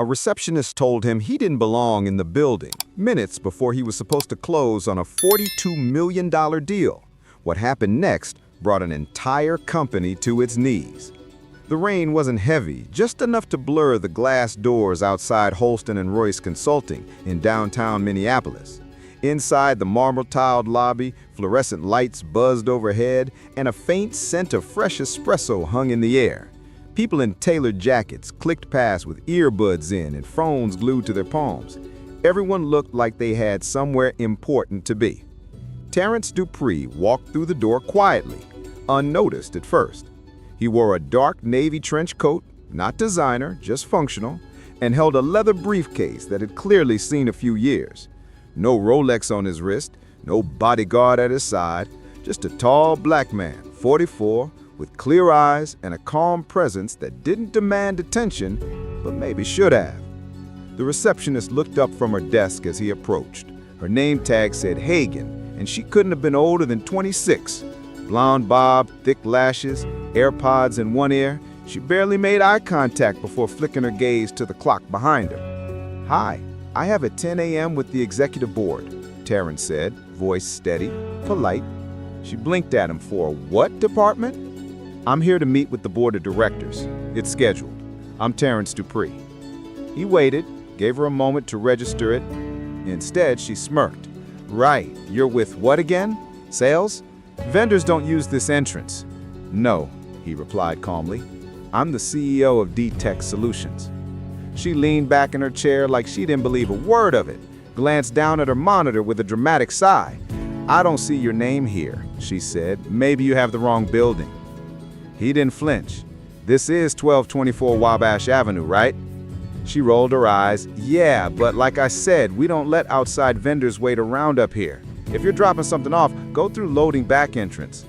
A receptionist told him he didn't belong in the building, minutes before he was supposed to close on a $42 million deal. What happened next brought an entire company to its knees. The rain wasn't heavy, just enough to blur the glass doors outside Holston and Royce Consulting in downtown Minneapolis. Inside the marble-tiled lobby, fluorescent lights buzzed overhead, and a faint scent of fresh espresso hung in the air. People in tailored jackets clicked past with earbuds in and phones glued to their palms. Everyone looked like they had somewhere important to be. Terrence Dupree walked through the door quietly, unnoticed at first. He wore a dark navy trench coat, not designer, just functional, and held a leather briefcase that had clearly seen a few years. No Rolex on his wrist, no bodyguard at his side, just a tall black man, 44, with clear eyes and a calm presence that didn't demand attention, but maybe should have. The receptionist looked up from her desk as he approached. Her name tag said Hagen, and she couldn't have been older than 26. Blonde bob, thick lashes, AirPods in one ear, she barely made eye contact before flicking her gaze to the clock behind her. "Hi, I have a 10 a.m. with the executive board," Terrence said, voice steady, polite. She blinked at him for a what department? "I'm here to meet with the board of directors. It's scheduled. I'm Terrence Dupree." He waited, gave her a moment to register it. Instead, she smirked. "Right, you're with what again? Sales? Vendors don't use this entrance." "No," he replied calmly. "I'm the CEO of D-Tech Solutions." She leaned back in her chair like she didn't believe a word of it, glanced down at her monitor with a dramatic sigh. "I don't see your name here," she said. "Maybe you have the wrong building." He didn't flinch. "This is 1224 Wabash Avenue, right?" She rolled her eyes. "Yeah, but like I said, we don't let outside vendors wait around up here. If you're dropping something off, go through loading back entrance."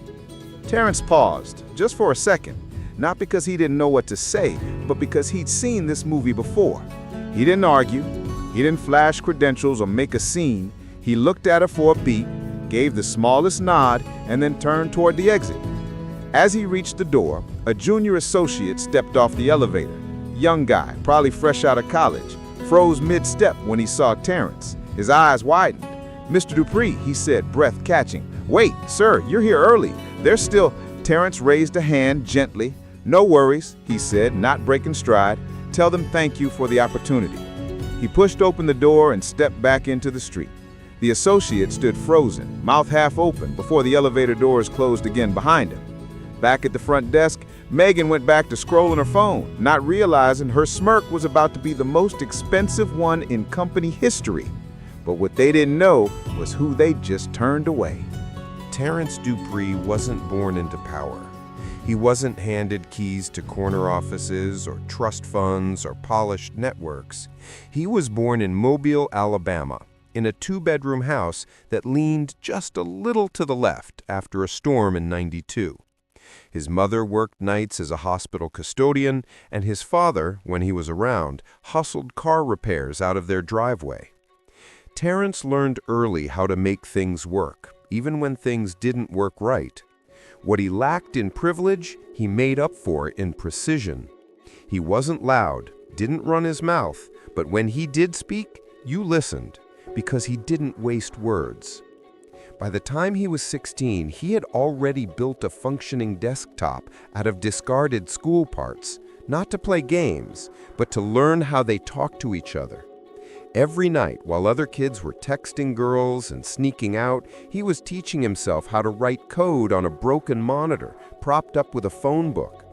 Terrence paused, just for a second, not because he didn't know what to say, but because he'd seen this movie before. He didn't argue, he didn't flash credentials or make a scene. He looked at her for a beat, gave the smallest nod, and then turned toward the exit. As he reached the door, a junior associate stepped off the elevator. Young guy, probably fresh out of college, froze mid-step when he saw Terrence. His eyes widened. "Mr. Dupree," he said, breath catching. "Wait, sir, you're here early. There's still—" Terrence raised a hand gently. "No worries," he said, not breaking stride. "Tell them thank you for the opportunity." He pushed open the door and stepped back into the street. The associate stood frozen, mouth half open, before the elevator doors closed again behind him. Back at the front desk, Megan went back to scrolling her phone, not realizing her smirk was about to be the most expensive one in company history. But what they didn't know was who they'd just turned away. Terrence Dupree wasn't born into power. He wasn't handed keys to corner offices or trust funds or polished networks. He was born in Mobile, Alabama, in a two-bedroom house that leaned just a little to the left after a storm in '92. His mother worked nights as a hospital custodian, and his father, when he was around, hustled car repairs out of their driveway. Terrence learned early how to make things work, even when things didn't work right. What he lacked in privilege, he made up for in precision. He wasn't loud, didn't run his mouth, but when he did speak, you listened, because he didn't waste words. By the time he was 16, he had already built a functioning desktop out of discarded school parts, not to play games, but to learn how they talk to each other. Every night, while other kids were texting girls and sneaking out, he was teaching himself how to write code on a broken monitor, propped up with a phone book.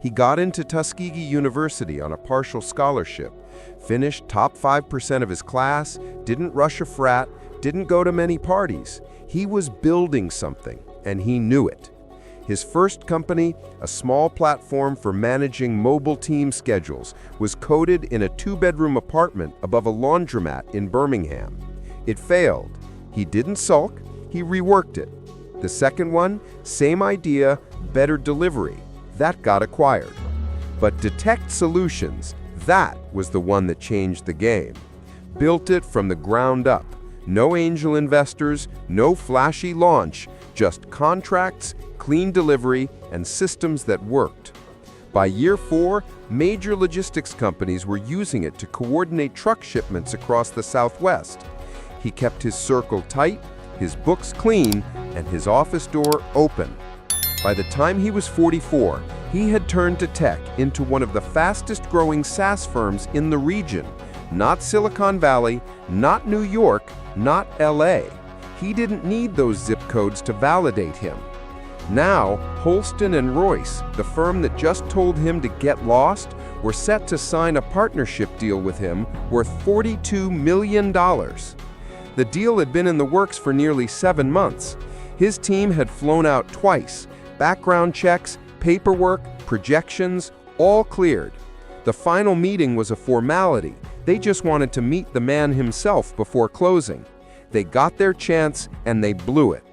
He got into Tuskegee University on a partial scholarship, finished top 5% of his class, didn't rush a frat, didn't go to many parties. He was building something, and he knew it. His first company, a small platform for managing mobile team schedules, was coded in a two-bedroom apartment above a laundromat in Birmingham. It failed. He didn't sulk, he reworked it. The second one, same idea, better delivery. That got acquired. But Detect Solutions, that was the one that changed the game. Built it from the ground up. No angel investors, no flashy launch, just contracts, clean delivery, and systems that worked. By year 4, Major logistics companies were using it to coordinate truck shipments across the Southwest. He kept his circle tight, his books clean, and his office door open. By the time he was 44, he had turned to tech into one of the fastest-growing SaaS firms in the region. Not Silicon Valley, not New York, not LA. He didn't need those zip codes to validate him. Now, Holston and Royce, the firm that just told him to get lost, were set to sign a partnership deal with him worth $42 million. The deal had been in the works for nearly 7 months. His team had flown out twice. Background checks, paperwork, projections, all cleared. The final meeting was a formality. They just wanted to meet the man himself before closing. They got their chance and they blew it.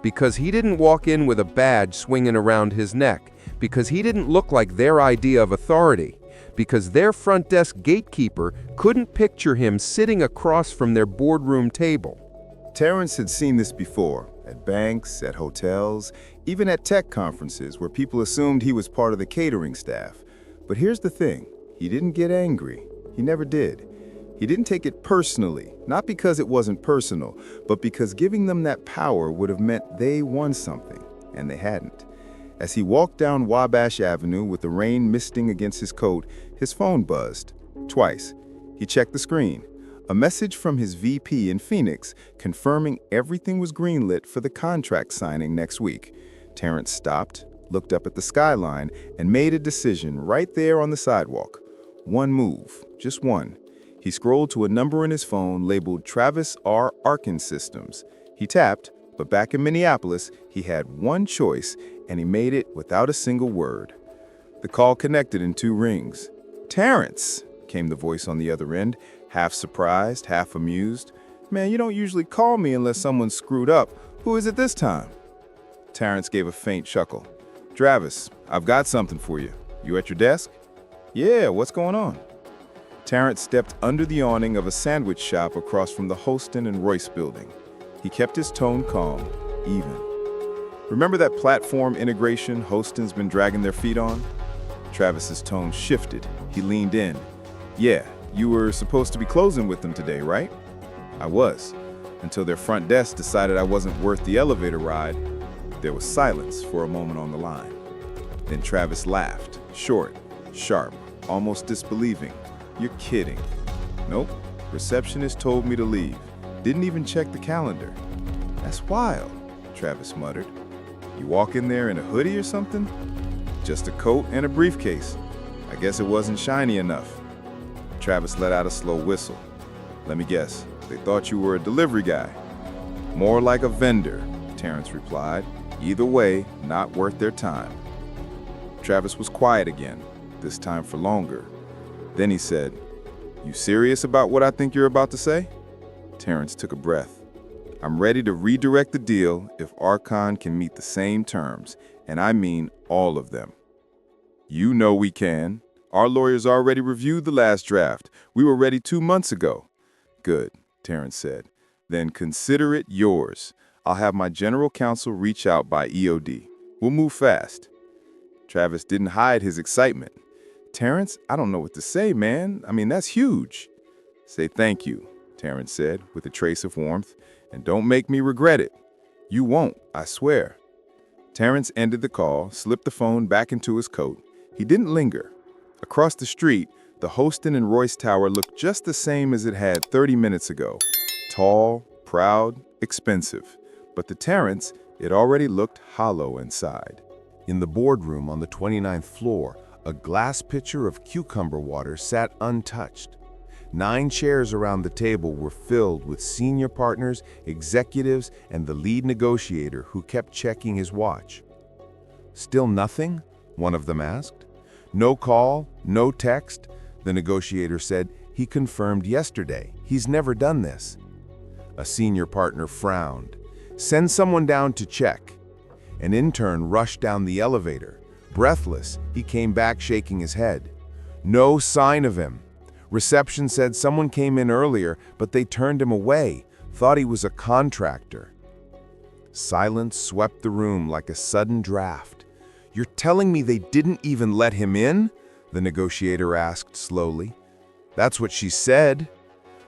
Because he didn't walk in with a badge swinging around his neck. Because he didn't look like their idea of authority. Because their front desk gatekeeper couldn't picture him sitting across from their boardroom table. Terrence had seen this before, at banks, at hotels, even at tech conferences where people assumed he was part of the catering staff. But here's the thing, he didn't get angry. He never did. He didn't take it personally, not because it wasn't personal, but because giving them that power would have meant they won something, and they hadn't. As he walked down Wabash Avenue with the rain misting against his coat, his phone buzzed. Twice. He checked the screen. A message from his VP in Phoenix confirming everything was greenlit for the contract signing next week. Terrence stopped, looked up at the skyline, and made a decision right there on the sidewalk. One move, just one. He scrolled to a number in his phone labeled Travis R. Arkin Systems. He tapped, but back in Minneapolis, he had one choice, and he made it without a single word. The call connected in 2 rings. "Terrence," came the voice on the other end, half surprised, half amused. "Man, you don't usually call me unless someone's screwed up. Who is it this time?" Terrence gave a faint chuckle. "Travis, I've got something for you. You at your desk?" "Yeah, what's going on?" Terrence stepped under the awning of a sandwich shop across from the Holston and Royce building. He kept his tone calm, even. "Remember that platform integration Holston's been dragging their feet on?" Travis's tone shifted. He leaned in. "Yeah, you were supposed to be closing with them today, right?" "I was, until their front desk decided I wasn't worth the elevator ride." There was silence for a moment on the line. Then Travis laughed, short, sharp, almost disbelieving. "You're kidding." "Nope. Receptionist told me to leave. Didn't even check the calendar." "That's wild," Travis muttered. "You walk in there in a hoodie or something?" "Just a coat and a briefcase. I guess it wasn't shiny enough." Travis let out a slow whistle. "Let me guess. They thought you were a delivery guy." "More like a vendor," Terrence replied. "Either way, not worth their time." Travis was quiet again, this time for longer. Then he said, "You serious about what I think you're about to say?" Terrence took a breath. "I'm ready to redirect the deal if Archon can meet the same terms, and I mean all of them." "You know we can. Our lawyers already reviewed the last draft. We were ready 2 months ago." "Good," Terrence said. "Then consider it yours. I'll have my general counsel reach out by EOD. We'll move fast." Travis didn't hide his excitement. "Terrence, I don't know what to say, man. I mean, that's huge." "Say thank you," Terrence said with a trace of warmth, "and don't make me regret it." "You won't, I swear." Terrence ended the call, slipped the phone back into his coat. He didn't linger. Across the street, the Holston and Royce Tower looked just the same as it had 30 minutes ago. Tall, proud, expensive. But to Terrence, it already looked hollow inside. In the boardroom on the 29th floor, a glass pitcher of cucumber water sat untouched. 9 chairs around the table were filled with senior partners, executives, and the lead negotiator who kept checking his watch. "Still nothing?" one of them asked. "No call, no text?" The negotiator said. "He confirmed yesterday. He's never done this." A senior partner frowned. "Send someone down to check." An intern rushed down the elevator. Breathless, he came back shaking his head. No sign of him. Reception said someone came in earlier, but they turned him away, thought he was a contractor. Silence swept the room like a sudden draft. "You're telling me they didn't even let him in?" the negotiator asked slowly. That's what she said.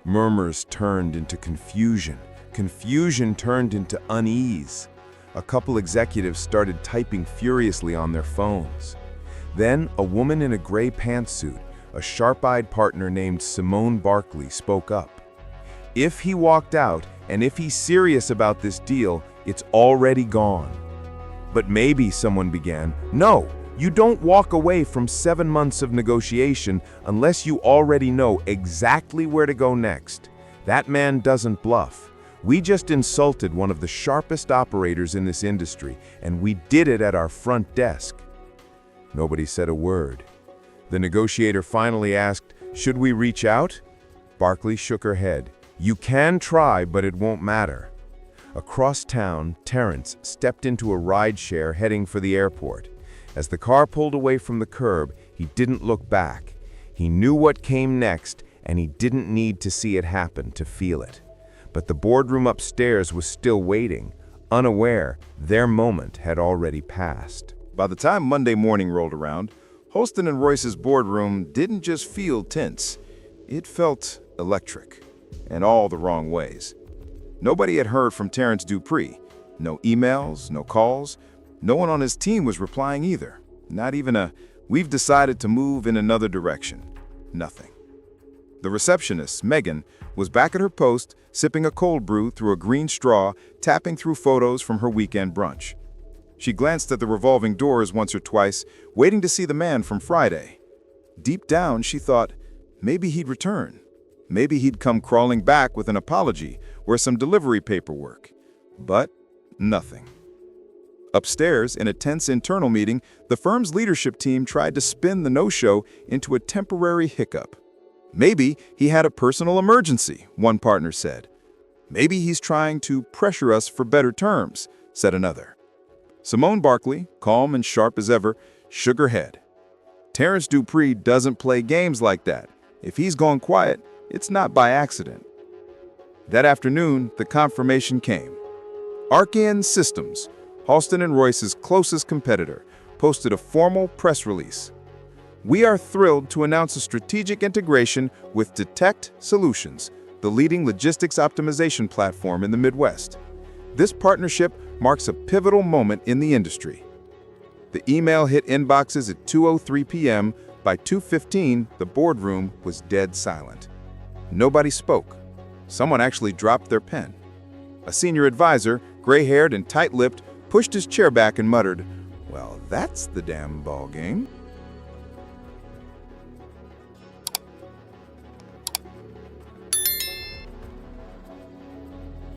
Murmurs turned into confusion. Confusion turned into unease. A couple executives started typing furiously on their phones. Then a woman in a gray pantsuit, a sharp-eyed partner named Simone Barkley, spoke up. If he walked out, and if he's serious about this deal, it's already gone. But maybe, someone began. No, you don't walk away from 7 months of negotiation unless you already know exactly where to go next. That man doesn't bluff. We just insulted one of the sharpest operators in this industry, and we did it at our front desk. Nobody said a word. The negotiator finally asked, "Should we reach out?" Barkley shook her head. "You can try, but it won't matter." Across town, Terrence stepped into a rideshare heading for the airport. As the car pulled away from the curb, he didn't look back. He knew what came next, and he didn't need to see it happen to feel it. But the boardroom upstairs was still waiting, unaware their moment had already passed. By the time Monday morning rolled around, Holston and Royce's boardroom didn't just feel tense. It felt electric, in all the wrong ways. Nobody had heard from Terrence Dupree. No emails, no calls. No one on his team was replying either. Not even a, "We've decided to move in another direction." Nothing. The receptionist, Megan, was back at her post, sipping a cold brew through a green straw, tapping through photos from her weekend brunch. She glanced at the revolving doors once or twice, waiting to see the man from Friday. Deep down, she thought, maybe he'd return. Maybe he'd come crawling back with an apology or some delivery paperwork. But nothing. Upstairs, in a tense internal meeting, the firm's leadership team tried to spin the no-show into a temporary hiccup. Maybe he had a personal emergency, one partner said. Maybe he's trying to pressure us for better terms, said another. Simone Barkley, calm and sharp as ever, shook her head. Terrence Dupree doesn't play games like that. If he's gone quiet, it's not by accident. That afternoon, the confirmation came. Archean Systems, Halston and Royce's closest competitor, posted a formal press release. "We are thrilled to announce a strategic integration with Detect Solutions, the leading logistics optimization platform in the Midwest. This partnership marks a pivotal moment in the industry." The email hit inboxes at 2:03 p.m. By 2:15, the boardroom was dead silent. Nobody spoke. Someone actually dropped their pen. A senior advisor, gray-haired and tight-lipped, pushed his chair back and muttered, "Well, that's the damn ball game."